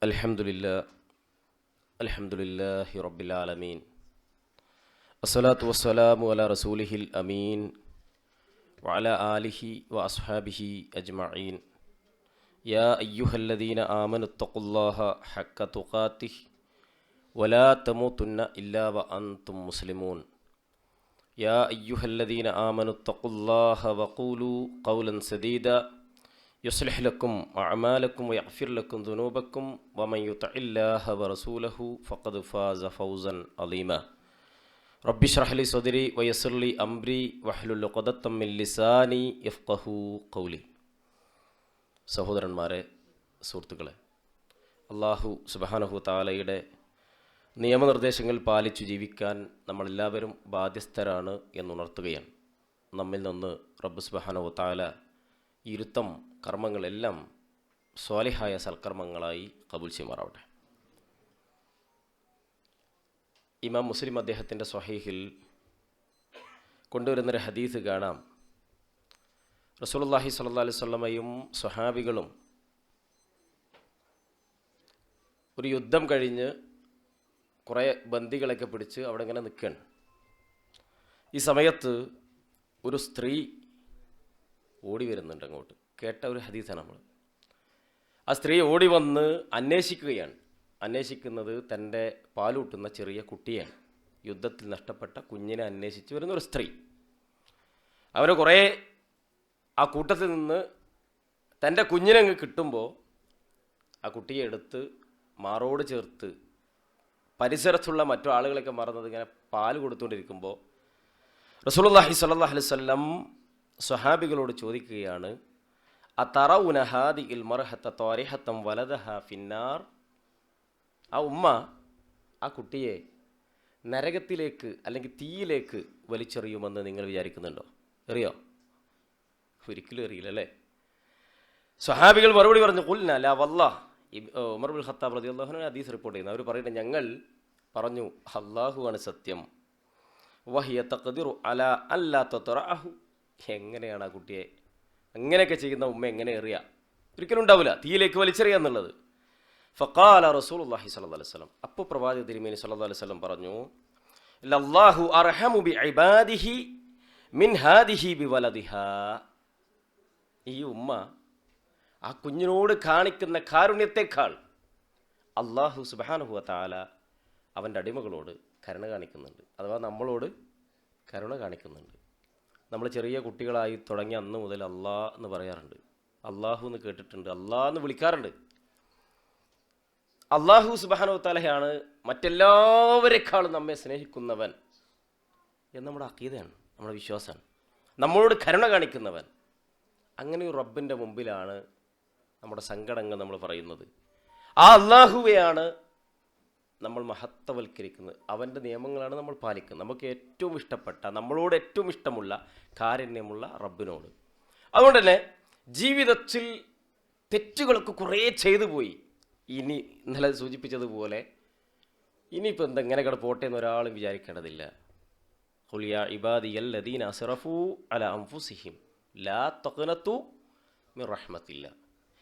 അൽഹംദുലില്ലാഹി റബ്ബിൽ ആലമീൻ അസ്സലാത്തു വസ്സലാമു അലാ റസൂലിഹിൽ അമീൻ വഅലാ ആലിഹി വഅസ്ഹാബിഹി അജ്മഈൻ. യാ അയ്യുഹല്ലദീന ആമനുത്തഖുല്ലാഹ ഹഖ്ക തുഖാതിഹി വലാ തമൂതുന്ന ഇല്ലാ വഅൻതും മുസ്ലിമൂൻ. യാ അയ്യുഹല്ലദീന ആമനുത്തഖുല്ലാഹ വഖൂലു ഖൗലൻ സദീദാ യുസ്ലിഹ് ലക്കും അഅമാലക്കും വയഗ്ഫിർ ലക്കും ദുനൂബക്കും വമൻ യുതിഇല്ലാഹ വറസൂലഹു ഫഖദ് ഫാസ ഫൗസൻ അളീമാ. റബ്ബി ഇശ്റഹ് ലി സദ്രി വയസ്സിർ ലി അംരി വഹ്ലുൽ ഉഖ്ദത്തം മിൻ ലിസാനി യഫ്ഖഹു ഖൗലി. സഹോദരന്മാരെ, സുഹൃത്തുക്കളെ, അല്ലാഹു സുബ്ഹാനഹു തആലയുടെ നിയമനിർദ്ദേശങ്ങൾ പാലിച്ചു ജീവിക്കാൻ നമ്മളെല്ലാവരും ബാധ്യസ്ഥരാണ് എന്നുണർത്തുകയാണ്. നമ്മിൽ നിന്ന് റബ്ബ് സുബ്ഹാനഹു തആല ഇരുത്തം കർമ്മങ്ങളെല്ലാം സ്വാലിഹായ സൽക്കർമ്മങ്ങളായി കബൂൽ ചെയ്യുമാറാവട്ടെ. ഇമാം മുസ്ലിം അദ്ദേഹത്തിൻ്റെ സ്വഹീഹിൽ കൊണ്ടുവരുന്നൊരു ഹദീസ് കാണാം. റസൂലുള്ളാഹി സ്വല്ലല്ലാഹു അലൈഹി വസല്ലമയും സ്വഹാബികളും ഒരു യുദ്ധം കഴിഞ്ഞ് കുറേ ബന്ദികളൊക്കെ പിടിച്ച് അവിടെ ഇങ്ങനെ നിൽക്കുകയാണ്. ഈ സമയത്ത് ഒരു സ്ത്രീ ഓടി വരുന്നുണ്ട് അങ്ങോട്ട്. കേട്ട ഒരു ഹദീസാണ് നമ്മൾ. ആ സ്ത്രീ ഓടി വന്ന് അന്വേഷിക്കുകയാണ്. അന്വേഷിക്കുന്നത് തൻ്റെ പാലൂട്ടുന്ന ചെറിയ കുട്ടിയാണ്. യുദ്ധത്തിൽ നഷ്ടപ്പെട്ട കുഞ്ഞിനെ അന്വേഷിച്ച് വരുന്നൊരു സ്ത്രീ. അവർ കുറേ ആ കൂട്ടത്തിൽ നിന്ന് തൻ്റെ കുഞ്ഞിനെ കിട്ടുമ്പോൾ ആ കുട്ടിയെ എടുത്ത് മാറോട് ചേർത്ത് പരിസരത്തുള്ള മറ്റു ആളുകളൊക്കെ മറന്നത് ഇങ്ങനെ പാല് കൊടുത്തുകൊണ്ടിരിക്കുമ്പോൾ റസൂലുള്ളാഹി സ്വല്ലല്ലാഹു അലൈഹി വസല്ലം സ്വഹാബികളോട് ചോദിക്കുകയാണ്, അതറൗന ഹാദിഹിൽ മർഹത ത്വാരിഹതൻ വലദഹ ഫിന്നാർ. ആ ഉമ്മ ആ കുട്ടിയെ നരകത്തിലേക്ക് അല്ലെങ്കിൽ തീയിലേക്ക് വലിച്ചെറിയുമെന്ന് നിങ്ങൾ വിചാരിക്കുന്നുണ്ടോ? എറിയോ? ഒരിക്കലും എറിയില്ല അല്ലേ? സ്വഹാബികൾ മറുപടി പറഞ്ഞു, ഖുൽനാ ലാ വല്ലാഹ്. ഉമർ ഇബ്നുൽ ഖത്താബ് റളിയല്ലാഹു അൻഹു ഹദീസ് റിപ്പോർട്ട് ചെയ്യുന്നു. അവർ പറയുന്നത്, ഞങ്ങൾ പറഞ്ഞു, അല്ലാഹുവാണ് സത്യം. വഹിയ തഖ്ദിറു അലാ അല്ലാ തതറഅഹു. എങ്ങനെയാണ് ആ കുട്ടിയെ അങ്ങനെയൊക്കെ ചെയ്യുന്ന ഉമ്മ എങ്ങനെ എറിയുക? ഒരിക്കലും ഉണ്ടാവില്ല തീയിലേക്ക് വലിച്ചെറിയുക എന്നുള്ളത്. ഫഖാല റസൂലുള്ളാഹി സ്വല്ലല്ലാഹു അലൈഹി വസല്ലം. അപ്പോൾ പ്രവാചക തിരുമേനി സ്വല്ലല്ലാഹു അലൈഹി വസല്ലം പറഞ്ഞു, ലല്ലാഹു അർഹമു ബിഇബാദിഹി മിൻ ഹാദിഹി ബിവലദിഹാ. ഈ ഉമ്മ ആ കുഞ്ഞിനോട് കാണിക്കുന്ന കാരുണ്യത്തെക്കാൾ അല്ലാഹു സുബ്ഹാനഹു വതആല അവൻ്റെ അടിമകളോട് കരുണ കാണിക്കുന്നുണ്ട്. അഥവാ നമ്മളോട് കരുണ കാണിക്കുന്നുണ്ട്. നമ്മൾ ചെറിയ കുട്ടികളായി തുടങ്ങിയ അന്ന് മുതൽ അല്ലാ എന്ന് പറയാറുണ്ട്, അള്ളാഹു എന്ന് കേട്ടിട്ടുണ്ട്, അല്ലാ എന്ന് വിളിക്കാറുണ്ട്. അള്ളാഹു സുബ്ഹാനഹു വതആലയാണ് മറ്റെല്ലാവരെക്കാളും നമ്മെ സ്നേഹിക്കുന്നവൻ എന്ന് നമ്മുടെ അഖീദയാണ്, നമ്മുടെ വിശ്വാസമാണ്. നമ്മളോട് കരുണ കാണിക്കുന്നവൻ. അങ്ങനെ ഒരു റബ്ബിൻ്റെ മുമ്പിലാണ് നമ്മുടെ സങ്കടങ്ങൾ നമ്മൾ പറയുന്നത്. ആ അള്ളാഹുവെയാണ് നമ്മൾ മഹത്വവൽക്കരിക്കുന്നത്. അവൻ്റെ നിയമങ്ങളാണ് നമ്മൾ പാലിക്കുന്നത്. നമുക്ക് ഏറ്റവും ഇഷ്ടപ്പെട്ട, നമ്മളോട് ഏറ്റവും ഇഷ്ടമുള്ള, കാരുണ്യമുള്ള റബ്ബിനോട്. അതുകൊണ്ട് തന്നെ ജീവിതത്തിൽ തെറ്റുകളൊക്കെ കുറേ ചെയ്തു പോയി. ഇനി ഇന്നലെ സൂചിപ്പിച്ചതുപോലെ ഇനിയിപ്പോൾ എന്തെങ്ങനെ കൂടെ പോട്ടെ എന്ന് ഒരാളും വിചാരിക്കേണ്ടതില്ല. ഖുൽ യാ ഇബാദിയല്ലദീന അസ്റഫൂ അലാ അൻഫുസിഹിം ലാ തഖ്നതു മിർ റഹ്മത്തില്ലാ.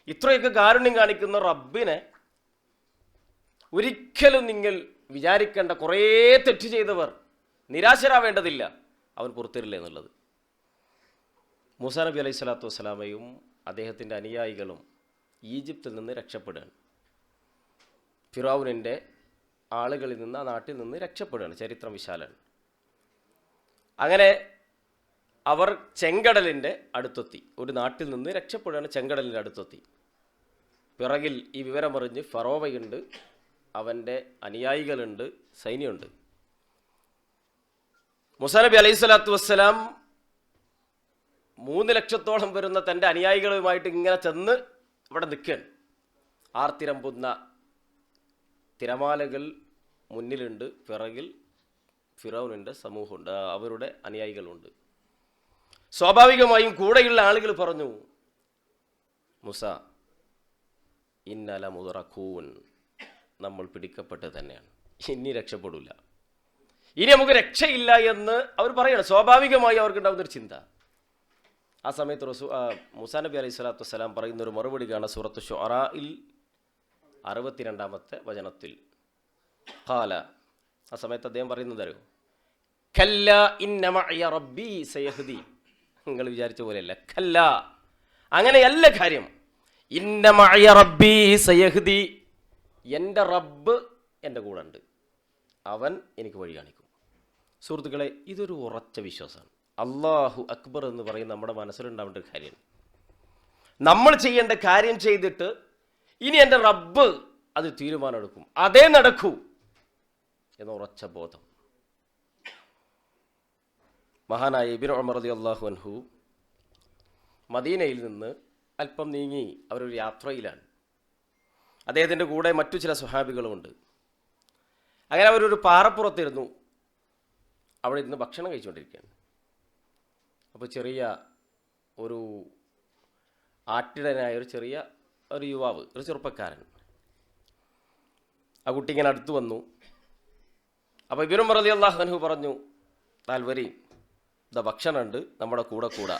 ഇത്രയൊക്കെ കാരുണ്യം കാണിക്കുന്ന റബ്ബിനെ ഒരിക്കലും നിങ്ങൾ വിചാരിക്കേണ്ട, കുറേ തെറ്റ് ചെയ്തവർ നിരാശരാവേണ്ടതില്ല, അവൻ പുറത്തിരില്ല എന്നുള്ളത്. മൂസാ നബി അലൈഹി സ്വലാത്തു വസ്സലാമയും അദ്ദേഹത്തിൻ്റെ അനുയായികളും ഈജിപ്തിൽ നിന്ന് രക്ഷപ്പെടുകയാണ്. ഫിറൗനിൻ്റെ ആളുകളിൽ നിന്ന്, ആ നാട്ടിൽ നിന്ന് രക്ഷപ്പെടുകയാണ്. ചരിത്രം വിശാലാണ്. അങ്ങനെ അവർ ചെങ്കടലിൻ്റെ അടുത്തെത്തി. ഒരു നാട്ടിൽ നിന്ന് രക്ഷപ്പെടുകയാണ്, ചെങ്കടലിൻ്റെ അടുത്തെത്തി. പിറകിൽ ഈ വിവരമറിഞ്ഞ് ഫറോവയുണ്ട്, അവൻ്റെ അനുയായികളുണ്ട്, സൈന്യമുണ്ട്. മൂസാ നബി അലൈഹി സ്വലാത്തു വസ്സലാം 3 ലക്ഷത്തോളം വരുന്ന തൻ്റെ അനുയായികളുമായിട്ട് ഇങ്ങനെ ചെന്ന് ഇവിടെ നിൽക്കുകയാണ്. ആർത്തിരമ്പുന്ന തിരമാലകൾ മുന്നിലുണ്ട്, പിറകിൽ ഫിറൗനിൻ്റെ സമൂഹമുണ്ട്, അവരുടെ അനുയായികളുണ്ട്. സ്വാഭാവികമായും കൂടെയുള്ള ആളുകൾ പറഞ്ഞു, മൂസ ഇന്നല മുദറഖൂൻ, നമ്മൾ പിടിക്കപ്പെട്ട് തന്നെയാണ്, ഇനി രക്ഷപ്പെടില്ല, ഇനി നമുക്ക് രക്ഷയില്ല എന്ന് അവർ പറയണം. സ്വാഭാവികമായി അവർക്കുണ്ടാകുന്നൊരു ചിന്ത. ആ സമയത്ത് മൂസാ നബി അലൈഹി സ്വലാത്തു വസ്സലാം പറയുന്നൊരു മറുപടി കാണാം. സൂറത്ത് ശുഅറായിൽ 62-ാമത്തെ വചനത്തിൽ ഖാല, ആ സമയത്ത് അദ്ദേഹം പറയുന്നതറിയോ, കല്ല ഇന്ന മഅയ റബ്ബി സയഹ്ദി. നിങ്ങൾ വിചാരിച്ച പോലെയല്ല, കല്ല, അങ്ങനെയല്ല കാര്യം. ഇന്ന മഅയ റബ്ബി സയഹ്ദി, എൻ്റെ റബ്ബ് എൻ്റെ കൂടെ ഉണ്ട്, അവൻ എനിക്ക് വഴി കാണിക്കും. സുഹൃത്തുക്കളെ, ഇതൊരു ഉറച്ച വിശ്വാസമാണ്. അല്ലാഹു അക്ബർ എന്ന് പറയുന്ന നമ്മുടെ മനസ്സിലുണ്ടാവേണ്ട ഒരു കാര്യമാണ്. നമ്മൾ ചെയ്യേണ്ട കാര്യം ചെയ്തിട്ട് ഇനി എൻ്റെ റബ്ബ് അത് തീരുമാനമെടുക്കും, അതേ നടക്കൂ എന്ന ഉറച്ച ബോധം. മഹാനായ ഇബ്നു ഉമർ റളിയല്ലാഹു അൻഹു മദീനയിൽ നിന്ന് അല്പം നീങ്ങി അവരൊരു യാത്രയിലാണ്. അദ്ദേഹത്തിൻ്റെ കൂടെ മറ്റു ചില സ്വഹാബികളുമുണ്ട്. അങ്ങനെ അവരൊരു പാറപ്പുറത്തിരുന്നു, അവിടെ ഇരുന്ന് ഭക്ഷണം കഴിച്ചുകൊണ്ടിരിക്കുകയാണ്. അപ്പോൾ ചെറിയ ഒരു ആട്ടിടനായ ഒരു യുവാവ്, ഒരു ചെറുപ്പക്കാരൻ, ആ കുട്ടി ഇങ്ങനെ അടുത്ത് വന്നു. അപ്പോൾ ഇബ്നു ഉമർ റളിയല്ലാഹു അൻഹു പറഞ്ഞു, താൽവരി, ഇതാ ഭക്ഷണമുണ്ട്, നമ്മുടെ കൂടെ കൂടാ.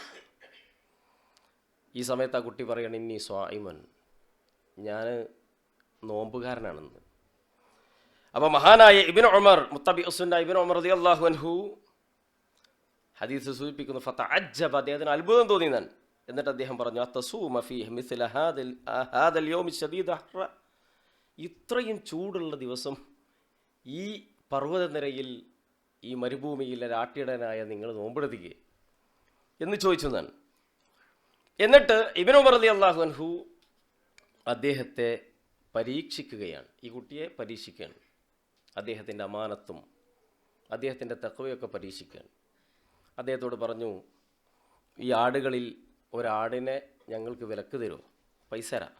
ഈ സമയത്ത് ആ കുട്ടി പറയണം, ഇന്നി സ്വാഇമൻ, ഞാൻ നോമ്പുകാരനാണെന്ന്. അപ്പോൾ മഹാനായ ഇബ്നു ഉമർ, മുത്തബിഉസുന്ന ഇബ്നു ഉമർ റളിയല്ലാഹു അൻഹു ഹദീസ് സൂചിപ്പിക്കുന്നു, ഫതഅജ്ജബ, അദ്ദേഹത്തിന് അത്ഭുതം തോന്നി ഞാൻ. എന്നിട്ട് അദ്ദേഹം പറഞ്ഞു, അത്തസൂമ ഫീഹി മിസ്ല ഹാദൽ യൗമി ശദീദ ഹർറ, ഇത്രയും ചൂടുള്ള ദിവസം ഈ പർവ്വതനിരയിൽ, ഈ മരുഭൂമിയിലെ രാട്ടിടനായ നിങ്ങൾ നോമ്പെടുത്തിക്കേ എന്ന് ചോദിച്ചു ഞാൻ. എന്നിട്ട് ഇബ്നു ഉമർ റളിയല്ലാഹു അൻഹു അദ്ദേഹത്തെ പരീക്ഷിക്കുകയാണ്, ഈ കുട്ടിയെ പരീക്ഷിക്കുകയാണ്. അദ്ദേഹത്തിൻ്റെ അമാനത്തും അദ്ദേഹത്തിൻ്റെ തഖ്വയൊക്കെ പരീക്ഷിക്കുകയാണ്. അദ്ദേഹത്തോട് പറഞ്ഞു, ഈ ആടുകളിൽ ഒരാടിനെ ഞങ്ങൾക്ക് വിലക്ക് തരുമോ? പൈസ തരാം,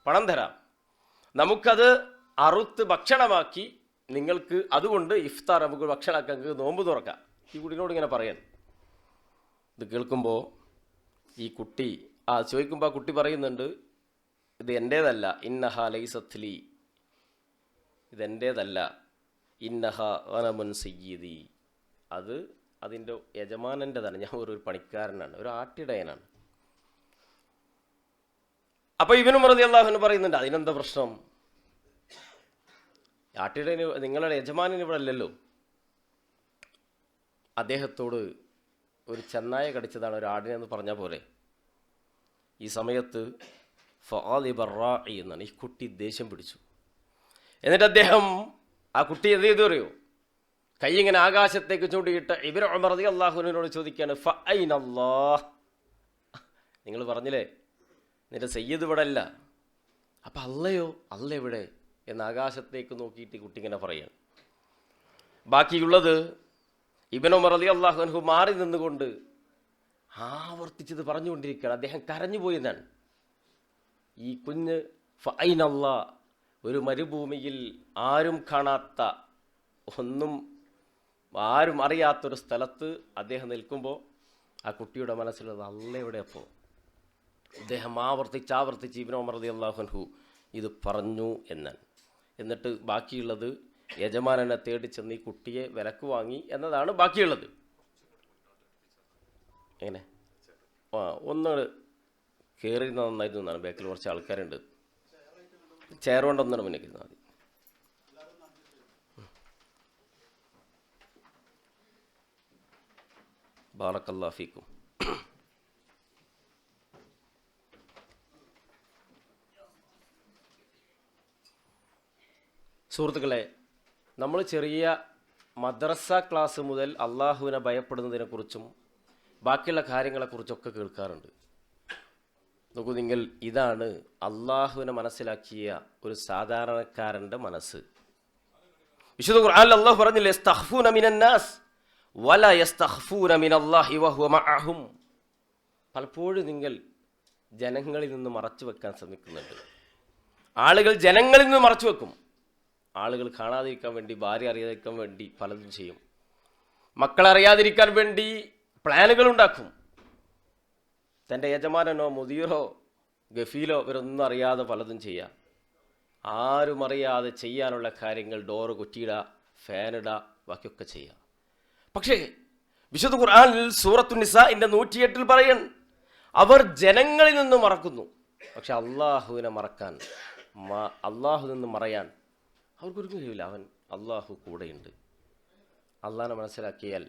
പണം തരാം, നമുക്കത് അറുത്ത് ഭക്ഷണമാക്കി നിങ്ങൾക്ക് അതുകൊണ്ട് ഇഫ്താർ നമുക്ക് ഭക്ഷണമാക്കാൻ, നിങ്ങൾക്ക് നോമ്പ് തുറക്കാം. ഈ കുട്ടീനോട് ഇങ്ങനെ പറയാൻ. ഇത് കേൾക്കുമ്പോൾ ഈ കുട്ടി ചോദിക്കുമ്പോൾ ആ കുട്ടി പറയുന്നുണ്ട്, ഇത് എൻ്റേതല്ല, ഇന്നഹ ലൈസത്ലി, ഇതെൻ്റേതല്ല, ഇന്നഹ ഗനമുൻ സയ്യിദി, അത് അതിൻ്റെ യജമാനൻ്റെതാണ്, ഞാൻ ഒരു പണിക്കാരനാണ്, ഒരു ആട്ടിടയനാണ്. അപ്പോൾ ഇബ്നു ഉമർ റളിയല്ലാഹു അൻഹു പറയുന്നുണ്ട്, അതിനെന്താ പ്രശ്നം? ആട്ടിടയന്, നിങ്ങളുടെ യജമാനന് ഇവിടെ അല്ലല്ലോ. അദ്ദേഹത്തോട് ഒരു ചെന്നായ കടിച്ചതാണ് ഒരു ആടിനെന്ന് പറഞ്ഞാൽ പോലെ. ഈ സമയത്ത് ഫആലിബ റാഇ എന്നാണ്, ഈ കുട്ടി ദേഷ്യം പിടിച്ചു. എന്നിട്ട് അദ്ദേഹം, ആ കുട്ടി എന്ത് ചെയ്തു അറിയോ? കൈ ഇങ്ങനെ ആകാശത്തേക്ക് ചൂണ്ടിയിട്ട് ഇബ്നു ഉമർ റളിയല്ലാഹു അൻഹുവിനോട് ചോദിക്കുകയാണ്, ഫഅൈനല്ലാഹ്, നിങ്ങൾ പറഞ്ഞില്ലേ നിന്റെ സയ്യിദ് ഇവിടെ അല്ല, അപ്പം അല്ലയോ, അല്ല എവിടെ എന്ന് ആകാശത്തേക്ക് നോക്കിയിട്ട് കുട്ടി ഇങ്ങനെ പറയാണ്. ബാക്കിയുള്ളത് ഇബ്നു ഉമർ റളിയല്ലാഹു അൻഹു മാറി നിന്നുകൊണ്ട് ആവർത്തിച്ചത് പറഞ്ഞുകൊണ്ടിരിക്കുകയാണ്. അദ്ദേഹം കരഞ്ഞുപോയി എന്നാണ്. ഈ കുഞ്ഞ് ഫഅൈനല്ലാഹ്, ഒരു മരുഭൂമിയിൽ ആരും കാണാത്ത, ഒന്നും ആരും അറിയാത്തൊരു സ്ഥലത്ത് അദ്ദേഹം നിൽക്കുമ്പോൾ ആ കുട്ടിയുടെ മനസ്സിലുള്ളത് അല്ല എവിടെ? അപ്പോൾ അദ്ദേഹം ആവർത്തിച്ച് ഇബ്നു ഉമർ റളിയല്ലാഹു അൻഹു ഇത് പറഞ്ഞു എന്നാണ്. എന്നിട്ട് ബാക്കിയുള്ളത് യജമാനനെ തേടി ചെന്ന് ഈ കുട്ടിയെ വിലക്ക് വാങ്ങി എന്നതാണ് ബാക്കിയുള്ളത്. എങ്ങനെ ഒന്ന് കയറി നന്നായിരുന്നു എന്നാണ്. ബാക്കിൽ കുറച്ച് ആൾക്കാരുണ്ട്, ചെയർ കൊണ്ടൊന്നാണ് മുന്നേക്ക് ഇരുന്നാൽ മതി. ബാറക്കല്ലാഹു ഫീക്കും. സുഹൃത്തുക്കളെ, നമ്മൾ ചെറിയ മദ്രസ ക്ലാസ് മുതൽ അള്ളാഹുവിനെ ഭയപ്പെടുന്നതിനെക്കുറിച്ചും ബാക്കിയുള്ള കാര്യങ്ങളെക്കുറിച്ചൊക്കെ കേൾക്കാറുണ്ട്. നോക്കൂ നിങ്ങൾ, ഇതാണ് അള്ളാഹുവിനെ മനസ്സിലാക്കിയ ഒരു സാധാരണക്കാരൻ്റെ മനസ്സ്. വിശുദ്ധ ഖുർആനിൽ അള്ളാഹു പറഞ്ഞില്ലേ, യസ്തഖ്ഫൂന മിനന്നാസ് വലാ യസ്തഖ്ഫൂന മിനല്ലാഹി വഹുവ മഅഹും. പലപ്പോഴും നിങ്ങൾ ജനങ്ങളിൽ നിന്ന് മറച്ചു വെക്കാൻ ശ്രമിക്കുന്നുണ്ട്. ആളുകൾ ജനങ്ങളിൽ നിന്ന് മറച്ചു വെക്കും. ആളുകൾ കാണാതിരിക്കാൻ വേണ്ടി, ഭാര്യ അറിയാതിരിക്കാൻ വേണ്ടി പലതും ചെയ്യും. മക്കളറിയാതിരിക്കാൻ വേണ്ടി പ്ലാനുകൾ ഉണ്ടാക്കും. തൻ്റെ യജമാനനോ മുദീറോ ഗഫീലോ ഇവരൊന്നും അറിയാതെ പലതും ചെയ്യാം. ആരും അറിയാതെ ചെയ്യാനുള്ള കാര്യങ്ങൾ, ഡോറ് കുറ്റിയിടുക, ഫാനിടുക, ബാക്കിയൊക്കെ ചെയ്യാം. പക്ഷേ വിശുദ്ധ ഖുർആനിൽ സൂറത്തു നിസാഇന്റെ 108 പറയൻ, അവർ ജനങ്ങളിൽ നിന്ന് മറക്കുന്നു, പക്ഷെ അള്ളാഹുവിനെ മറക്കാൻ അള്ളാഹു നിന്ന് മറയാൻ അവർക്കൊരിക്കലും കഴിയില്ല. അവൻ അള്ളാഹു കൂടെയുണ്ട്. അള്ളാഹിനെ മനസ്സിലാക്കിയാൽ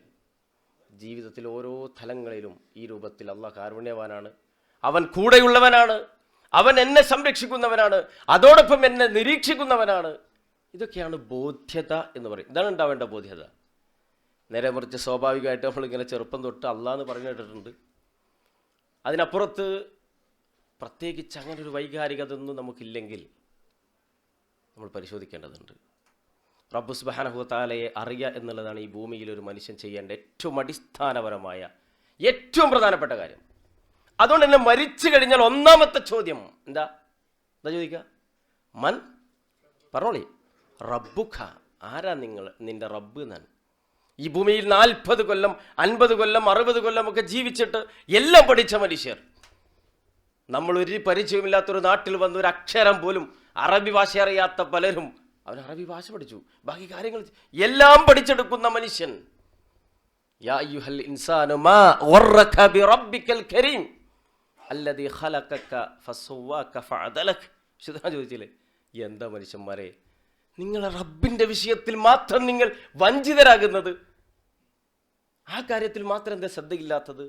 ജീവിതത്തിൽ ഓരോ തലങ്ങളിലും ഈ രൂപത്തിൽ അള്ളാഹ് കാരുണ്യവാനാണ്, അവൻ കൂടെയുള്ളവനാണ്, അവൻ എന്നെ സംരക്ഷിക്കുന്നവനാണ്, അതോടൊപ്പം എന്നെ നിരീക്ഷിക്കുന്നവനാണ്. ഇതൊക്കെയാണ് ബോധ്യത എന്ന് പറയും. ഇതാണ് ഉണ്ടാവേണ്ട ബോധ്യത. നേരെ മറിച്ച് സ്വാഭാവികമായിട്ട് നമ്മളിങ്ങനെ ചെറുപ്പം തൊട്ട് അള്ളാഹ് എന്ന് പറഞ്ഞു കേട്ടിട്ടുണ്ട്. അതിനപ്പുറത്ത് പ്രത്യേകിച്ച് അങ്ങനെ ഒരു വൈകാരികത ഒന്നും നമുക്കില്ലെങ്കിൽ നമ്മൾ പരിശോധിക്കേണ്ടതുണ്ട്. റബ്ബ് സുബ്ഹാനഹു വ തആലയെ അറിയുക എന്നുള്ളതാണ് ഈ ഭൂമിയിൽ ഒരു മനുഷ്യൻ ചെയ്യേണ്ട ഏറ്റവും അടിസ്ഥാനപരമായ ഏറ്റവും പ്രധാനപ്പെട്ട കാര്യം. അതുകൊണ്ട് തന്നെ മരിച്ചു കഴിഞ്ഞാൽ ഒന്നാമത്തെ ചോദ്യം എന്താ ചോദിക്കുക? മൻ, പറഞ്ഞോളി, റബ്ബുക, ആരാ നിന്റെ റബ്ബ് എന്നാണ്. ഈ ഭൂമിയിൽ 40 കൊല്ലം 50 കൊല്ലം 60 കൊല്ലം ഒക്കെ ജീവിച്ചിട്ട് എല്ലാം പഠിച്ച മനുഷ്യർ, നമ്മൾ ഒരു പരിചയമില്ലാത്തൊരു നാട്ടിൽ വന്ന ഒരു അക്ഷരം പോലും അറബി ഭാഷ അറിയാത്ത പലരും അവൻ അറബി ഭാഷ പഠിച്ചു, ബാക്കി കാര്യങ്ങൾ എല്ലാം പഠിച്ചെടുക്കുന്ന മനുഷ്യൻ. യാ അയ്യുഹൽ ഇൻസാനു മാ ഗറക ബിറബ്ബിക്കൽ കരീം അല്ലദീ ഖലഖക ഫസവ്വാക ഫഅദലക. ചോദിച്ചില്ലേ, എന്താ മനുഷ്യന്മാരെ നിങ്ങളെ റബ്ബിന്റെ വിഷയത്തിൽ മാത്രം നിങ്ങൾ വഞ്ചിതരാകുന്നത്? ആ കാര്യത്തിൽ മാത്രം എന്താ ശ്രദ്ധയില്ലാത്തത്?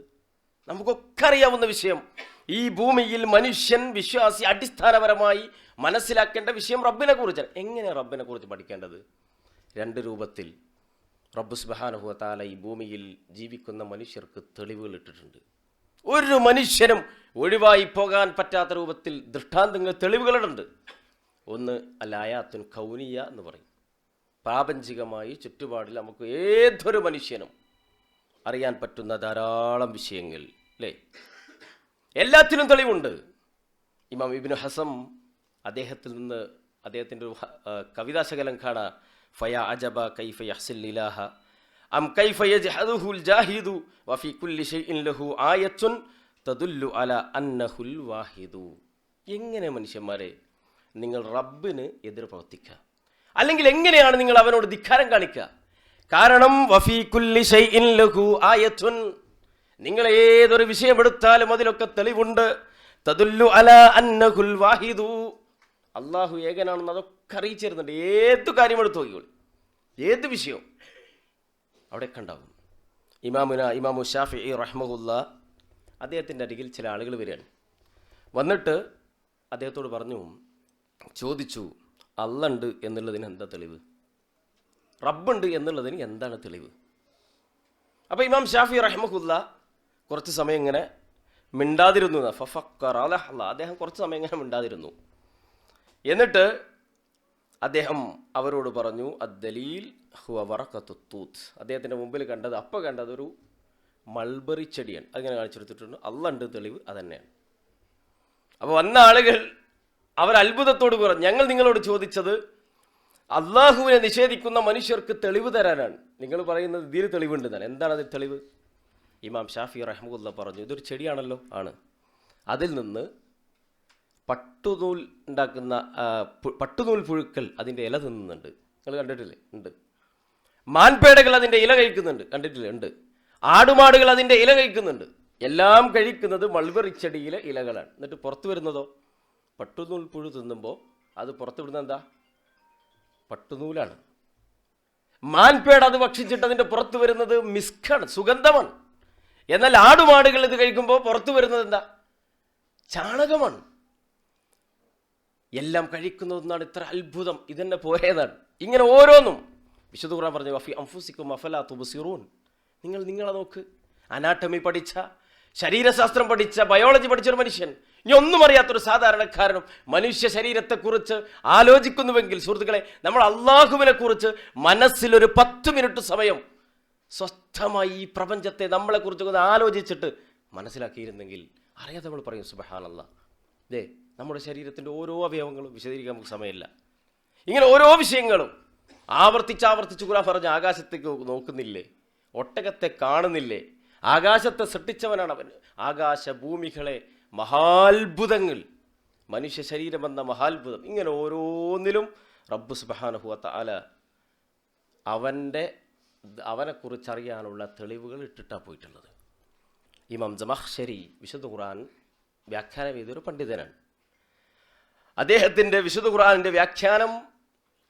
നമുക്കൊക്കെ അറിയാവുന്ന വിഷയം. ഈ ഭൂമിയിൽ മനുഷ്യൻ വിശ്വാസി അടിസ്ഥാനപരമായി മനസ്സിലാക്കേണ്ട വിഷയം റബ്ബിനെ കുറിച്ചാണ്. എങ്ങനെ റബ്ബിനെ കുറിച്ച് പഠിക്കേണ്ടത്? 2 രൂപത്തിൽ റബ്ബ് സുബ്ഹാനഹു വ തആല ഈ ഭൂമിയിൽ ജീവിക്കുന്ന മനുഷ്യർക്ക് തെളിവുകൾ ഇട്ടിട്ടുണ്ട്. ഒരു മനുഷ്യനും ഒഴിവായി പോകാൻ പറ്റാത്ത രൂപത്തിൽ ദൃഷ്ടാന്തങ്ങൾ, തെളിവുകളുണ്ട്. ഒന്ന് അൽ-ആയാത്തുൻ കൗനിയ എന്ന് പറയും. പ്രാപഞ്ചികമായി ചുറ്റുപാടിൽ നമുക്ക് ഏതൊരു മനുഷ്യനും അറിയാൻ പറ്റുന്ന ധാരാളം വിഷയങ്ങൾ, അല്ലേ? എല്ലാത്തിനും തെളിവുണ്ട്. ഇമാം ഇബ്നു ഹസം അദ്ദേഹത്തിൻ്റെ ഒരു കവിതാശകലം കാണാം. ഫയാ അജബ കൈഫ യഹ്സിൽ ഇലാഹ അം കൈഫ യജ്ഹദുൽ ജാഹിദു വഫി കുല്ലി ഷൈഇൻ ലഹു ആയത്തുൻ തദുല്ലു അലാ അന്നഹുൽ വാഹിദു. എങ്ങനെ മനുഷ്യന്മാരെ നിങ്ങൾ റബ്ബിന് എതിർ പ്രവർത്തിക്കുക, അല്ലെങ്കിൽ എങ്ങനെയാണ് നിങ്ങൾ അവനോട് ധിക്കാരം കാണിക്കുക? കാരണം വഫി കുല്ലി ഷൈഇൻ ലഹു ആയത്തുൻ, നിങ്ങൾ ഏതൊരു വിഷയമെടുത്താലും അതിലൊക്കെ തെളിവുണ്ട്. തദുല്ലു അലാ അന്നഹുൽ വാഹിദു, അള്ളാഹു ഏകനാണെന്ന് അതൊക്കെ അറിയിച്ചു തരുന്നുണ്ട്. ഏത് കാര്യം എടുത്തു നോക്കിക്കോളൂ, ഏത് വിഷയവും അവിടെയൊക്കെ ഉണ്ടാകും. ഇമാമു ഷാഫിഈ റഹ്മഹുല്ലാ അദ്ദേഹത്തിൻ്റെ അരികിൽ ചില ആളുകൾ വരികയാണ്. വന്നിട്ട് അദ്ദേഹത്തോട് ചോദിച്ചു, അള്ളണ്ട് എന്നുള്ളതിന് എന്താ തെളിവ്? റബ്ബുണ്ട് എന്നുള്ളതിന് എന്താണ് തെളിവ്? അപ്പോൾ ഇമാം ഷാഫി റഹ്മഹുല്ലാ കുറച്ച് സമയം ഇങ്ങനെ മിണ്ടാതിരുന്നു. അദ്ദേഹം കുറച്ച് സമയം ഇങ്ങനെ മിണ്ടാതിരുന്നു. എന്നിട്ട് അദ്ദേഹം അവരോട് പറഞ്ഞു, അദ്ദലീൽ ഹുവ വറഖത്തു തൂത്ത്. അദ്ദേഹത്തിൻ്റെ മുമ്പിൽ കണ്ടത് ഒരു മൾബറി ചെടിയാണ്. അതിങ്ങനെ കാണിച്ചെടുത്തിട്ടുണ്ട്. അള്ളണ്ട് തെളിവ് അതന്നെയാണ്. അപ്പോൾ വന്ന ആളുകൾ അവർ അത്ഭുതത്തോട് പറഞ്ഞു, ഞങ്ങൾ നിങ്ങളോട് ചോദിച്ചത് അള്ളാഹുവിനെ നിഷേധിക്കുന്ന മനുഷ്യർക്ക് തെളിവ് തരാനാണ്. നിങ്ങൾ പറയുന്നത് ഇതിൽ തെളിവുണ്ടെന്നാണ്. എന്താണ് അതിൽ തെളിവ്? ഇമാം ഷാഫി റഹ്മത്തുള്ളാ പറഞ്ഞു, ഇതൊരു ചെടിയാണല്ലോ. ആണ്. അതിൽ നിന്ന് പട്ടുനൂൽ ഉണ്ടാക്കുന്ന പട്ടുനൂൽ പുഴുക്കൾ അതിൻ്റെ ഇല തിന്നുന്നുണ്ട്. നിങ്ങൾ കണ്ടിട്ടില്ലേ? ഉണ്ട്. മാൻപേടകൾ അതിൻ്റെ ഇല കഴിക്കുന്നുണ്ട്. കണ്ടിട്ടില്ലേ? ഉണ്ട്. ആടുമാടുകൾ അതിൻ്റെ ഇല കഴിക്കുന്നുണ്ട്. എല്ലാം കഴിക്കുന്നത് മൾബറി ചെടിയിലെ ഇലകളാണ്. എന്നിട്ട് പുറത്തു വരുന്നതോ പട്ടുനൂൽ പുഴു തിന്നുമ്പോൾ അത് പുറത്തു വിടുന്നത് എന്താ? പട്ടുനൂലാണ്. മാൻപേട അത് ഭക്ഷിച്ചിട്ട് അതിൻ്റെ പുറത്തു വരുന്നത് മിസ്കാണ്, സുഗന്ധമാണ്. എന്നാൽ ആടുമാടുകൾ ഇത് കഴിക്കുമ്പോൾ പുറത്തു വരുന്നത് എന്താ? ചാണകമാണ്. എല്ലാം കഴിക്കുന്നതെന്നാണ് ഇത്ര അത്ഭുതം. ഇതെന്നെ പോരേതാണ്. ഇങ്ങനെ ഓരോന്നും വിശുദ്ധ ഖുർആൻ പറഞ്ഞു, വഫി അൻഫുസിക്കും അഫലാ തുബ്സിറൂൻ. നിങ്ങളെ നോക്ക്. അനാട്ടമി പഠിച്ച, ശരീരശാസ്ത്രം പഠിച്ച, ബയോളജി പഠിച്ചൊരു മനുഷ്യൻ, ഇനി ഒന്നും അറിയാത്തൊരു സാധാരണക്കാരനും മനുഷ്യ ശരീരത്തെക്കുറിച്ച് ആലോചിക്കുന്നുവെങ്കിൽ സുഹൃത്തുക്കളെ, നമ്മൾ അള്ളാഹുവിനെ കുറിച്ച് മനസ്സിലൊരു 10 മിനിറ്റ് സമയം സ്വസ്ഥമായി ഈ പ്രപഞ്ചത്തെ നമ്മളെക്കുറിച്ച് ഒന്ന് ആലോചിച്ചിട്ട് മനസ്സിലാക്കിയിരുന്നെങ്കിൽ അറിയാതെ നമ്മൾ പറയും സുബ്ഹാനല്ലാഹ്. നമ്മുടെ ശരീരത്തിൻ്റെ ഓരോ അവയവങ്ങളും വിശദീകരിക്കാൻ നമുക്ക് സമയമില്ല. ഇങ്ങനെ ഓരോ വിഷയങ്ങളും ആവർത്തിച്ച് ഖുർആൻ പറഞ്ഞ, ആകാശത്തേക്ക് നോക്കുന്നില്ലേ? ഒട്ടകത്തെ കാണുന്നില്ലേ? ആകാശത്തെ സൃഷ്ടിച്ചവനാണ് അവൻ. ആകാശഭൂമികളെ മഹാത്ഭുതങ്ങൾ, മനുഷ്യ ശരീരമെന്ന മഹാത്ഭുതം, ഇങ്ങനെ ഓരോന്നിലും റബ്ബ് സുബ്ഹാനഹു വ തആല അവനെക്കുറിച്ചറിയാനുള്ള തെളിവുകൾ ഇട്ടിട്ടാണ് പോയിട്ടുള്ളത്. ഇമാം ജമഖ്ശരി വിശുദ്ധ ഖുർആൻ വ്യാഖ്യാനം ചെയ്തൊരു പണ്ഡിതനാണ്. അദ്ദേഹത്തിൻ്റെ വിശുദ്ധ ഖുർആനിൻ്റെ വ്യാഖ്യാനം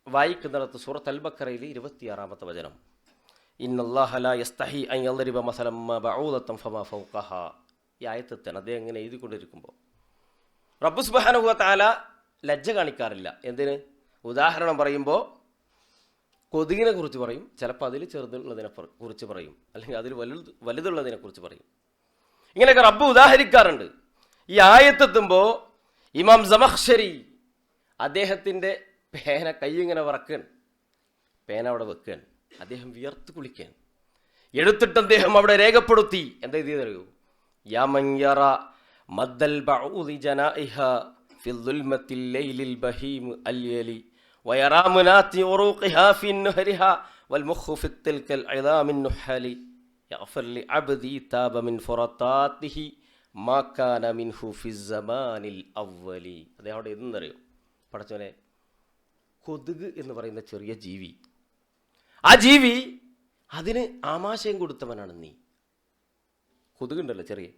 വായിക്കുന്നിടത്ത് സൂറത്ത് അൽ ബഖറയിൽ 26-ാമത്തെ വചനം, ഇന്നല്ലാഹ ലാ യസ്തഹി അൻ യദ്രിബ മസലൻ മാ ബഊദതൻ ഫമാ ഫൗഖഹ. ഈ ആയത്തെത്താണ് അദ്ദേഹം ഇങ്ങനെ എഴുതിക്കൊണ്ടിരിക്കുമ്പോൾ റബ്ബ് സുബ്ഹാനഹു വ തആല ലജ്ജ കാണിക്കാറില്ല. എന്തിന്? ഉദാഹരണം പറയുമ്പോൾ കൊതുകിനെ കുറിച്ച് പറയും, ചിലപ്പോൾ അതിൽ ചെറുതുള്ളതിനെ കുറിച്ച് പറയും, അല്ലെങ്കിൽ അതിൽ വലുതുള്ളതിനെ കുറിച്ച് പറയും. ഇങ്ങനെയൊക്കെ റബ്ബ് ഉദാഹരിക്കാറുണ്ട്. ഈ ആയത്തെത്തുമ്പോൾ ഇമാം സമഖ്ശരി അദ്ദേഹത്തിൻ്റെ പേന കൈയിങ്ങനെ വറക്കാൻ, പേന അവിടെ വെക്കാൻ, അദ്ദേഹം വിയർത്ത് കുളിക്കാൻ, എടുത്തിട്ട് അദ്ദേഹം അവിടെ രേഖപ്പെടുത്തി. എന്താ എഴുതിയതറിയോ? യാ മൻ യറ മദ്ദൽ ബഊദി ജനാഇഹ ഫിൽ ദുൽമത്തിൽ ലൈലിൽ ബഹീം അൽയലി വയറാ മുനാതി ഉറൂഖിഹാ ഫി നഹരിഹ വൽ മുഖ് ഫി തിൽകൽ ഇദാമിൻ നുഹലി യഗ്ഫർ ലി അബ്ദി താബ മിൻ ഫറതാതിഹി മാ കാന മിൻഹു ഫി സമാനിൽ അവ്വലി. അദ്ദേഹം അവിടെ എന്തെന്നറിയോ? പടച്ചോനെ, കൊതുക് എന്ന് പറയുന്ന ചെറിയ ജീവി, ആ ജീവി അതിന് ആമാശയം കൊടുത്തവനാണ് നീ. കൊതുകുണ്ടല്ലോ ചെറിയ,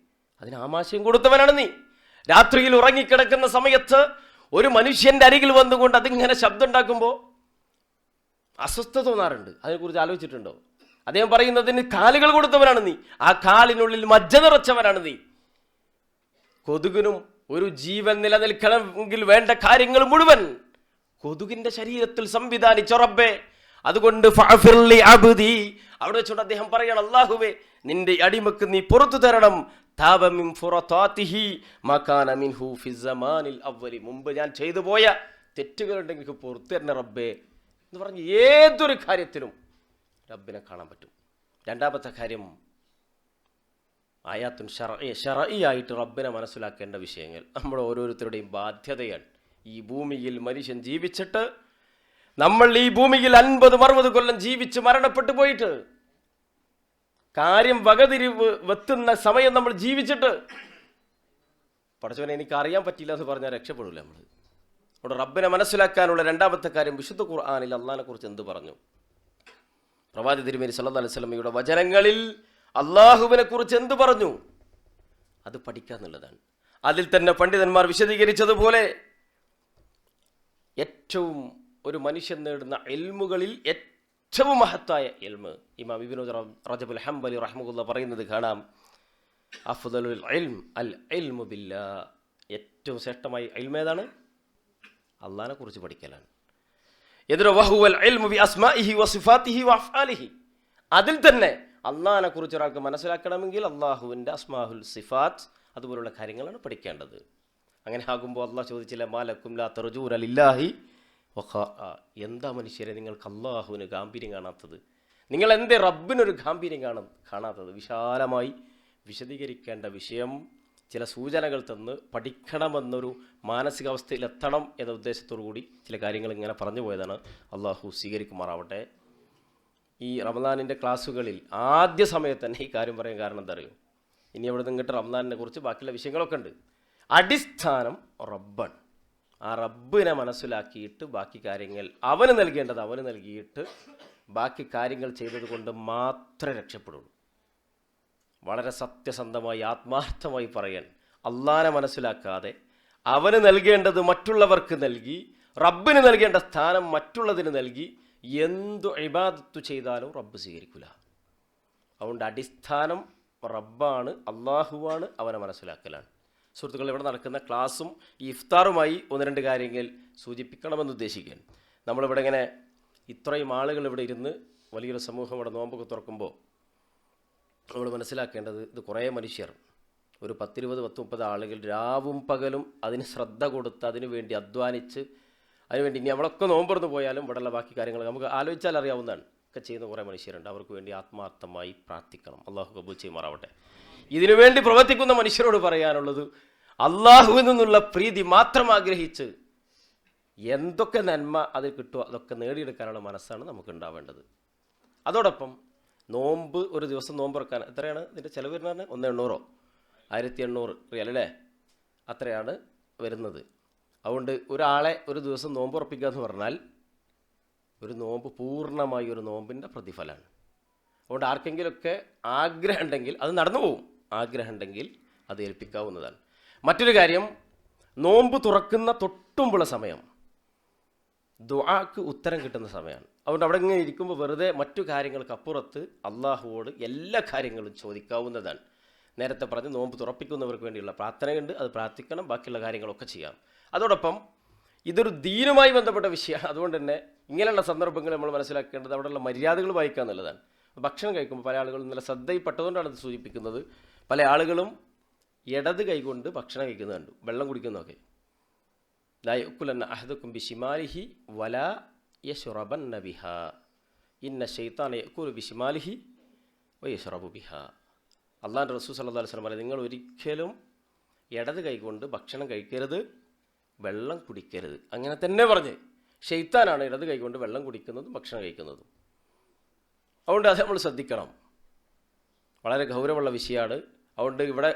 അതിന് ആമാശയം കൊടുത്തവനാണ് നീ. രാത്രിയിൽ ഉറങ്ങിക്കിടക്കുന്ന സമയത്ത് ഒരു മനുഷ്യൻ്റെ അരികിൽ വന്നുകൊണ്ട് അതിങ്ങനെ ശബ്ദം ഉണ്ടാക്കുമ്പോൾ അസ്വസ്ഥത തോന്നാറുണ്ട്. അതിനെക്കുറിച്ച് ആലോചിച്ചിട്ടുണ്ടോ? അദ്ദേഹം പറയുന്നതിന് കാലുകൾ കൊടുത്തവനാണ് നീ, ആ കാലിനുള്ളിൽ മജ്ജ നിറച്ചവനാണ് നീ. കൊതുകിനും ഒരു ജീവൻ നിലനിൽക്കണമെങ്കിൽ വേണ്ട കാര്യങ്ങൾ മുഴുവൻ കൊതുകിന്റെ ശരീരത്തിൽ സംവിധാനിച്ച റബ്ബേ, അതുകൊണ്ട് ഫഅഫിർലി അബ്ദി, അവിടെ വെച്ചുകൊണ്ട് അദ്ദേഹം പറയണം, അല്ലാഹുവേ നിന്റെ അടിമക്ക് നീ പുറത്തു തരണം. താബ മിൻ ഫുറതാതിഹി മാ കാന മിൻഹു ഫി സമാനിൽ അവ്വലി, മുമ്പ് ഞാൻ ചെയ്തു പോയ തെറ്റുകളുണ്ടെങ്കിൽ പുറത്തു തരണ റബ്ബേ എന്ന് പറഞ്ഞ് ഏതൊരു കാര്യത്തിലും റബ്ബിനെ കാണാൻ പറ്റും. രണ്ടാമത്തെ കാര്യം, ആയാത്തുൻ ശർഈയായിട്ട് റബ്ബിനെ മനസ്സിലാക്കേണ്ട വിഷയങ്ങൾ നമ്മൾ ഓരോരുത്തരുടെയും ബാധ്യതയാണ്. ഈ ഭൂമിയിൽ മനുഷ്യൻ ജീവിച്ചിട്ട്, നമ്മൾ ഈ ഭൂമിയിൽ 50-60 കൊല്ലം ജീവിച്ച് മരണപ്പെട്ടു പോയിട്ട്, കാര്യം വകതിരിവ് വെത്തുന്ന സമയം നമ്മൾ ജീവിച്ചിട്ട്, പടച്ചവനെ എനിക്ക് അറിയാൻ പറ്റില്ല എന്ന് പറഞ്ഞാൽ രക്ഷപ്പെടില്ല നമ്മൾ. അവിടെ റബ്ബിനെ മനസ്സിലാക്കാനുള്ള രണ്ടാമത്തെ കാര്യം, വിശുദ്ധ ഖുർആനിൽ അള്ളാഹിനെ കുറിച്ച് എന്ത് പറഞ്ഞു? പ്രവാചക തിരുമേനി സല്ലല്ലാഹു അലൈഹി വസല്ലമയുടെ വചനങ്ങളിൽ അള്ളാഹുവിനെ കുറിച്ച് എന്ത് പറഞ്ഞു? അത് പഠിക്കാന്നുള്ളതാണ്. അതിൽ തന്നെ പണ്ഡിതന്മാർ വിശദീകരിച്ചതുപോലെ ഏറ്റവും ഒരു മനുഷ്യൻ നേടുന്ന ഇൽമുകളിൽ ഏറ്റവും മഹത്തായ ഇൽമ്, ഇമാം ഇബ്നു റജബുൽ ഹംബലി റഹ്മത്തുള്ളാഹി പറയുന്നത് കാണാം, അഫ്ദലുൽ ഇൽം അൽ ഇൽമു ബില്ലാഹ്, ഏറ്റവും ശ്രേഷ്ഠമായ ഇൽമ് ഏതാണ്? അള്ളാഹിനെ കുറിച്ച് പഠിക്കലാണ്. യദ്റു വഹുവൽ ഇൽമു ബി അസ്മാഇഹി വസിഫാതിഹി വഅഫ്ആലിഹി, അതിൽ തന്നെ അള്ളാഹിനെ കുറിച്ച് ഒരാൾക്ക് മനസ്സിലാക്കണമെങ്കിൽ അള്ളാഹുവിൻ്റെ അസ്മാഹുൽ സിഫാത്ത് അതുപോലുള്ള കാര്യങ്ങളാണ് പഠിക്കേണ്ടത്. അങ്ങനെ ആകുമ്പോൾ അള്ളാഹ് ചോദിച്ചില്ല, മാലക്കും ലാ തർജൂന ലില്ലാഹി വഖാ, എന്താ മനുഷ്യരെ നിങ്ങൾക്ക് അള്ളാഹുവിന് ഗാംഭീര്യം കാണാത്തത്? നിങ്ങൾ എന്തേ റബ്ബിനൊരു ഗാംഭീര്യം കാണാത്തത്? വിശാലമായി വിശദീകരിക്കേണ്ട വിഷയം ചില സൂചനകൾ തന്ന് പഠിക്കണമെന്നൊരു മാനസികാവസ്ഥയിലെത്തണം എന്ന ഉദ്ദേശത്തോടു കൂടി ചില കാര്യങ്ങൾ ഇങ്ങനെ പറഞ്ഞു പോയതാണ്. അള്ളാഹു സ്വീകരിക്കുമാറാവട്ടെ. ഈ റമദാനിൻ്റെ ക്ലാസ്സുകളിൽ ആദ്യ സമയത്ത് തന്നെ ഈ കാര്യം പറയാൻ കാരണം എന്താ അറിയോ? ഇനി അവിടെ നിന്നിട്ട് റമദാനിനെ കുറിച്ച് ബാക്കിയുള്ള വിഷയങ്ങളൊക്കെ ഉണ്ട്. അടിസ്ഥാനം റബ്ബാണ്. ആ റബ്ബിനെ മനസ്സിലാക്കിയിട്ട് ബാക്കി കാര്യങ്ങൾ അവന് നൽകേണ്ടത് അവന് നൽകിയിട്ട് ബാക്കി കാര്യങ്ങൾ ചെയ്തത് കൊണ്ട് മാത്രമേ രക്ഷപ്പെടുള്ളൂ. വളരെ സത്യസന്ധമായി ആത്മാർത്ഥമായി പറയാൻ, അള്ളാനെ മനസ്സിലാക്കാതെ അവന് നൽകേണ്ടത് മറ്റുള്ളവർക്ക് നൽകി, റബ്ബിന് നൽകേണ്ട സ്ഥാനം മറ്റുള്ളതിന് നൽകി എന്തു ഇബാദത്ത് ചെയ്താലും റബ്ബ് സ്വീകരിക്കില്ല. അതുകൊണ്ട് അടിസ്ഥാനം റബ്ബാണ്, അള്ളാഹുവാണ്, അവനെ മനസ്സിലാക്കലാണ്. സുഹൃത്തുക്കൾ, ഇവിടെ നടക്കുന്ന ക്ലാസ്സും ഈ ഇഫ്താറുമായി 1-2 കാര്യങ്ങൾ സൂചിപ്പിക്കണമെന്ന് ഉദ്ദേശിക്കുകയാണ്. നമ്മളിവിടെ ഇങ്ങനെ ഇത്രയും ആളുകൾ ഇവിടെ ഇരുന്ന് വലിയൊരു സമൂഹം ഇവിടെ നോമ്പൊക്കെ തുറക്കുമ്പോൾ നമ്മൾ മനസ്സിലാക്കേണ്ടത്, ഇത് കുറേ മനുഷ്യർ, ഒരു 10, 20, 30 ആളുകൾ രാവും പകലും അതിന് ശ്രദ്ധ കൊടുത്ത് അതിനു വേണ്ടി അധ്വാനിച്ച് അതിനുവേണ്ടി ഇനി നമ്മളൊക്കെ നോമ്പറന്ന് പോയാലും ഇവിടെയുള്ള ബാക്കി കാര്യങ്ങൾ നമുക്ക് ആലോചിച്ചാൽ അറിയാവുന്നതാണ്. ഒക്കെ ചെയ്യുന്ന കുറേ മനുഷ്യരുണ്ട്. അവർക്ക് വേണ്ടി ആത്മാർത്ഥമായി പ്രാർത്ഥിക്കണം. അള്ളാഹു കബൂൽ ചെയ്യുമാറാവട്ടെ. ഇതിനുവേണ്ടി പ്രവർത്തിക്കുന്ന മനുഷ്യരോട് പറയാനുള്ളത്, അള്ളാഹുവിൽ നിന്നുള്ള പ്രീതി മാത്രം ആഗ്രഹിച്ച് എന്തൊക്കെ നന്മ അതിൽ കിട്ടുമോ അതൊക്കെ നേടിയെടുക്കാനുള്ള മനസ്സാണ് നമുക്ക് ഉണ്ടാവേണ്ടത്. അതോടൊപ്പം നോമ്പ്, ഒരു ദിവസം നോമ്പ് തുറക്കാൻ എത്രയാണ് ഇതിൻ്റെ ചിലവ് വരുന്നത്? 1800 1800 റിയൽ അല്ലേ? അത്രയാണ് വരുന്നത്. അതുകൊണ്ട് ഒരാളെ ഒരു ദിവസം നോമ്പ് ഉറപ്പിക്കുക എന്ന് പറഞ്ഞാൽ ഒരു നോമ്പ് പൂർണ്ണമായി ഒരു നോമ്പിൻ്റെ പ്രതിഫലമാണ്. അതുകൊണ്ട് ആർക്കെങ്കിലുമൊക്കെ ആഗ്രഹം ഉണ്ടെങ്കിൽ അത് നടന്നു പോകും, ആഗ്രഹം ഉണ്ടെങ്കിൽ അത് ഏൽപ്പിക്കാവുന്നതാണ്. മറ്റൊരു കാര്യം, നോമ്പ് തുറക്കുന്ന തൊട്ട് മുട്ടുമ്പോഴുള്ള സമയം ദുആക്ക് ഉത്തരം കിട്ടുന്ന സമയമാണ്. അതുകൊണ്ട് അവിടെ ഇങ്ങനെ ഇരിക്കുമ്പോൾ വെറുതെ മറ്റു കാര്യങ്ങൾക്കപ്പുറത്ത് അള്ളാഹുവോട് എല്ലാ കാര്യങ്ങളും ചോദിക്കാവുന്നതാണ്. നേരത്തെ പറഞ്ഞ് നോമ്പ് തുറപ്പിക്കുന്നവർക്ക് വേണ്ടിയുള്ള പ്രാർത്ഥനയുണ്ട്, അത് പ്രാർത്ഥിക്കണം, ബാക്കിയുള്ള കാര്യങ്ങളൊക്കെ ചെയ്യാം. അതോടൊപ്പം ഇതൊരു ദീനുമായി ബന്ധപ്പെട്ട വിഷയമാണ്. അതുകൊണ്ട് തന്നെ ഇങ്ങനെയുള്ള സന്ദർഭങ്ങൾ നമ്മൾ മനസ്സിലാക്കേണ്ടത് അവിടെയുള്ള മര്യാദകൾ വായിക്കുക എന്നുള്ളതാണ്. ഭക്ഷണം കഴിക്കുമ്പോൾ പല ആളുകളും ഇന്നലെ ശ്രദ്ധയിൽപ്പെട്ടതുകൊണ്ടാണ് ഇത് സൂചിപ്പിക്കുന്നത്. പല ആളുകളും ഇടത് കൈകൊണ്ട് ഭക്ഷണം കഴിക്കുന്നത് കണ്ടു, വെള്ളം കുടിക്കുന്നതൊക്കെ. ലാ യഅ്കുലന്ന അഹദുക്കും ബിശിമാലിഹി വലാ യശ്റബന്ന ബിഹാ ഇന്ന ശൈത്താന യഅ്കുലു ബിശിമാലിഹി വയശ്റബു ബിഹാ. അല്ലാഹുവിൻ്റെ റസൂൽ സല്ലല്ലാഹു അലൈഹി വസല്ലം പറഞ്ഞു, നിങ്ങൾ ഒരിക്കലും ഇടത് കൈകൊണ്ട് ഭക്ഷണം കഴിക്കരുത്, വെള്ളം കുടിക്കരുത്. അങ്ങനെ തന്നെ പറഞ്ഞ് ശൈത്താനാണ് ഇടത് കൈകൊണ്ട് വെള്ളം കുടിക്കുന്നതും ഭക്ഷണം കഴിക്കുന്നതും. അതുകൊണ്ട് അത് നമ്മൾ ശ്രദ്ധിക്കണം, വളരെ ഗൗരവമുള്ള വിഷയമാണ്. അതുകൊണ്ട് ഇവിടെ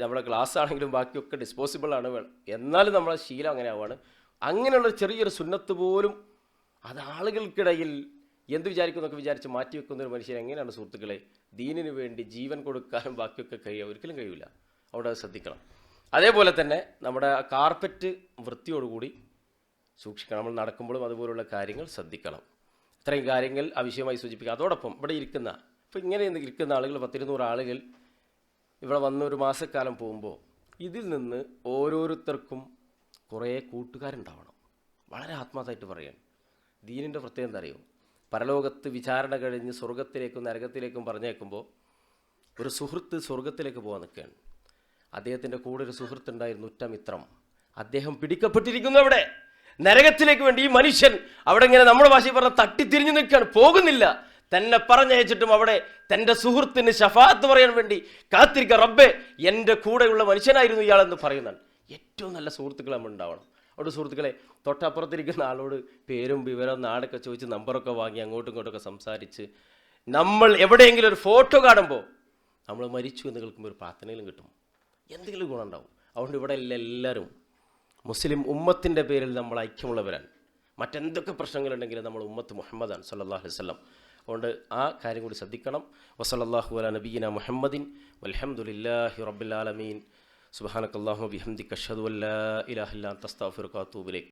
നമ്മുടെ ഗ്ലാസ് ആണെങ്കിലും ബാക്കിയൊക്കെ ഡിസ്പോസിബിളാണ്, എന്നാലും നമ്മളെ ശീലം അങ്ങനെ ആവുകയാണ്. അങ്ങനെയുള്ള ചെറിയൊരു സുന്നത്ത് പോലും അത് ആളുകൾക്കിടയിൽ എന്ത് വിചാരിക്കുന്നൊക്കെ വിചാരിച്ച് മാറ്റിവെക്കുന്ന ഒരു മനുഷ്യൻ എങ്ങനെയാണ് സുഹൃത്തുക്കളെ ദീനിന് വേണ്ടി ജീവൻ കൊടുക്കാനും ബാക്കിയൊക്കെ കഴിയുക? ഒരിക്കലും കഴിയില്ല. അവിടെ അത് ശ്രദ്ധിക്കണം. അതേപോലെ തന്നെ നമ്മുടെ കാർപ്പറ്റ് വൃത്തിയോടുകൂടി സൂക്ഷിക്കണം. നമ്മൾ നടക്കുമ്പോഴും അതുപോലുള്ള കാര്യങ്ങൾ ശ്രദ്ധിക്കണം. ഇത്രയും കാര്യങ്ങൾ ആവശ്യമായി സൂചിപ്പിക്കുക. അതോടൊപ്പം ഇവിടെ ഇരിക്കുന്ന ഇപ്പോൾ ഇങ്ങനെ ഇരിക്കുന്ന ആളുകൾ 10-200 ആളുകൾ ഇവിടെ വന്ന് ഒരു മാസക്കാലം പോകുമ്പോൾ ഇതിൽ നിന്ന് ഓരോരുത്തർക്കും കുറേ കൂട്ടുകാരുണ്ടാവണം. വളരെ ആത്മാർത്ഥമായിട്ട് പറയുകയാണ്. ദീനിൻ്റെ പ്രത്യേകം എന്താ അറിയോ? പരലോകത്ത് വിചാരണ കഴിഞ്ഞ് സ്വർഗത്തിലേക്കും നരകത്തിലേക്കും പറഞ്ഞേക്കുമ്പോൾ ഒരു സുഹൃത്ത് സ്വർഗത്തിലേക്ക് പോകാൻ നിൽക്കുകയാണ്. അദ്ദേഹത്തിൻ്റെ കൂടെ ഒരു സുഹൃത്തുണ്ടായിരുന്നു, ഉറ്റമിത്രം. അദ്ദേഹം പിടിക്കപ്പെട്ടിരിക്കുന്നു അവിടെ നരകത്തിലേക്ക് വേണ്ടി. ഈ മനുഷ്യൻ അവിടെ ഇങ്ങനെ നമ്മുടെ ഭാഷയിൽ പറഞ്ഞ തട്ടിത്തിരിഞ്ഞു നിൽക്കുകയാണ്, പോകുന്നില്ല. തന്നെ പറഞ്ഞയച്ചിട്ടും അവിടെ തൻ്റെ സുഹൃത്തിന് ശഫാഅത്ത് പറയാൻ വേണ്ടി കാത്തിരിക്കുക. റബ്ബേ, എൻ്റെ കൂടെയുള്ള മനുഷ്യനായിരുന്നു ഇയാളെന്ന് പറയുന്നതാണ്. ഏറ്റവും നല്ല സുഹൃത്തുക്കൾ നമ്മൾ ഉണ്ടാവണം. അവിടെ സുഹൃത്തുക്കളെ തൊട്ടപ്പുറത്തിരിക്കുന്ന ആളോട് പേരും വിവരം നാടൊക്കെ ചോദിച്ച് നമ്പറൊക്കെ വാങ്ങി അങ്ങോട്ടും ഇങ്ങോട്ടൊക്കെ സംസാരിച്ച് നമ്മൾ എവിടെയെങ്കിലും ഒരു ഫോട്ടോ കാണുമ്പോൾ നമ്മൾ മരിച്ചു എന്ന് കേൾക്കുമ്പോൾ ഒരു പ്രാർത്ഥനയിലും കിട്ടും, എന്തെങ്കിലും ഗുണം ഉണ്ടാവും. അതുകൊണ്ട് ഇവിടെ എല്ലാവരും മുസ്ലിം ഉമ്മത്തിൻ്റെ പേരിൽ നമ്മൾ ഐക്യമുള്ളവരാണ്. മറ്റെന്തൊക്കെ പ്രശ്നങ്ങളുണ്ടെങ്കിലും നമ്മൾ ഉമ്മത്ത് മുഹമ്മദാണ് സല്ലല്ലാഹു അലൈഹി വസല്ലം. അതുകൊണ്ട് ആ കാര്യം കൂടി ശ്രദ്ധിക്കണം. വസല്ലല്ലാഹു അലാ നബിയിന മുഹമ്മദിൻ വൽഹംദുലില്ലാഹി റബ്ബിൽ ആലമീൻ. സുബ്ഹാനക്കല്ലാഹുമ്മ ബിഹംദിക അഷ്ഹദു അല്ലാ ഇലാഹ ഇല്ലാ അൻത അസ്തഗ്ഫിറുക വഅതൂബു ഇലൈക്.